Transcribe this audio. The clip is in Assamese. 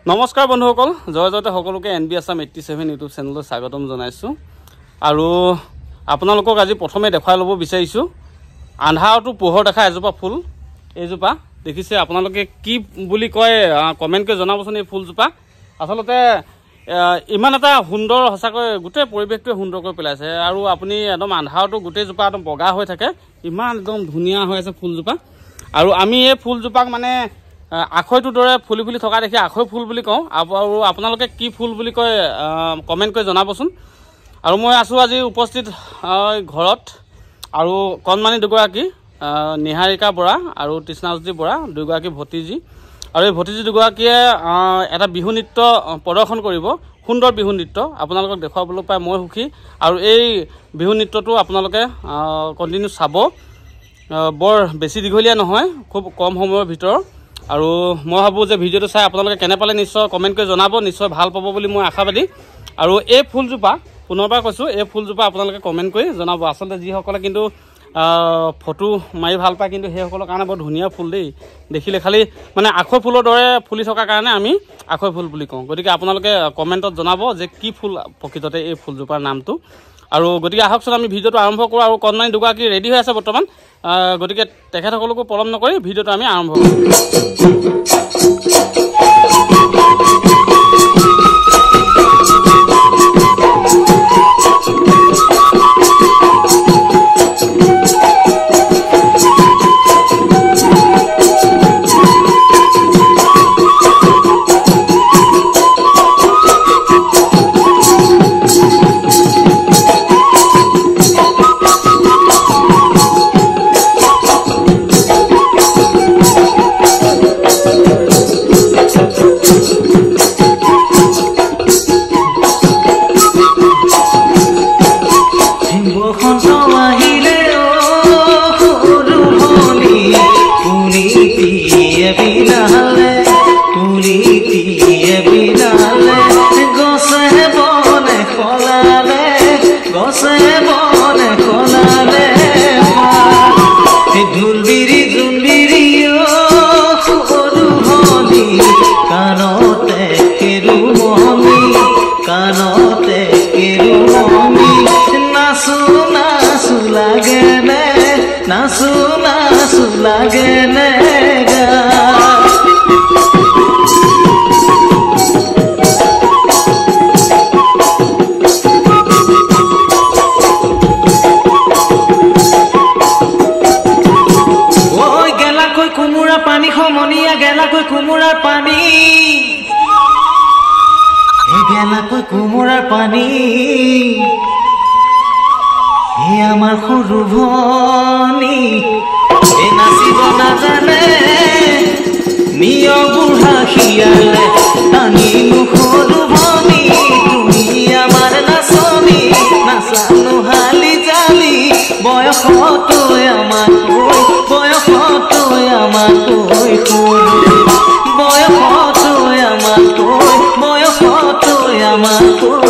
নমস্কাৰ বন্ধুসকল জয় জয়তে সকলোকে এনবি আসাম 87 ইউটিউব চেনেলত স্বাগতম জনাইছো আৰু আপোনালোকক আজি প্ৰথমে দেখাই ল'ব বিচাৰিছো আন্ধাৰটো পোহৰ দেখা এজোপা ফুল এইজোপা দেখিছে আপোনালোকে কি বুলি কয় কমেন্ট কৰি জনাবচোন এই ফুলজোপা আসলতে ইমান এটা সুন্দৰ হসাকৈ গুটে পৰিবেশটো সুন্দৰ কৰি পেলাইছে আৰু আপুনি একদম আন্ধাৰটো গুটে জোপা একদম বগা হৈ থাকে ইমান একদম ধুনিয়া হৈ আছে ফুলজোপা আৰু আমি এই ফুলজোপাক মানে আখৈটো দৰে ফুলি ফুলি থকা দেখি আখৈ ফুল বুলি কওঁ আৰু আপোনালোকে কি ফুল বুলি কয় কমেন্ট কৰি জনাবচোন আৰু মই আছো আজি উপস্থিত ঘৰত আৰু কণমানি দুগৰাকী নিহাৰিকা বৰা আৰু তৃষ্ণাজ্যোতি বৰা দুগৰাকী ভতিজী আৰু এই ভতিজী দুগৰাকীয়ে এটা বিহু নৃত্য প্ৰদৰ্শন কৰিব সুন্দৰ বিহু নৃত্য আপোনালোকক দেখুৱাবলৈ পাই মই সুখী আৰু এই বিহু নৃত্যটো আপোনালোকে কন্টিনিউ চাব বৰ বেছি দীঘলীয়া নহয় খুব কম সময়ৰ ভিতৰত আৰু মই ভাবো যে ভিডিওটো চাই আপোনালোকে কেনে পালে নিশ্চয় কমেন্ট কৰি জনাব নিশ্চয় ভাল পাব বুলি মই আশাবাদী আৰু এই ফুলজোপা পুনৰবাৰ কৈছো এই ফুলজোপা আপোনালোকে কমেন্ট কৰি জনাব আসলতে যি সকলে কিন্তু ফটো মাৰি ভাল পায় কিন্তু সেইসকলৰ কাৰণে বৰ ধুনীয়া ফুল দেই দেখিলে খালি মানে আখৈ ফুলৰ দৰে ফুলি থকা কাৰণে আমি আখৈ ফুল বুলি কওঁ গতিকে আপোনালোকে কমেন্টত জনাব যে কি ফুল প্ৰকৃততে এই ফুলজোপাৰ নামটো আৰু গতিকে আহকচোন আমি ভিডিওটো আৰম্ভ কৰোঁ আৰু কণমানি দুগৰাকী ৰেডি হৈ আছে বৰ্তমান গতিকে তেখেতসকলকো পলম নকৰি ভিডিওটো আমি আৰম্ভ কৰোঁ কুমুৰাৰ পানী হে আমাৰ সৰু ভনী এ নাচিব নাজানে নিয় বুঢ়া শিয়ালে আনিলো সৰু ভনী তুমি আমাৰ নাচনী নাচানো হালি জালি বয়সতৈ আমাতকৈ সৰু বয়সতৈ আমাতকৈ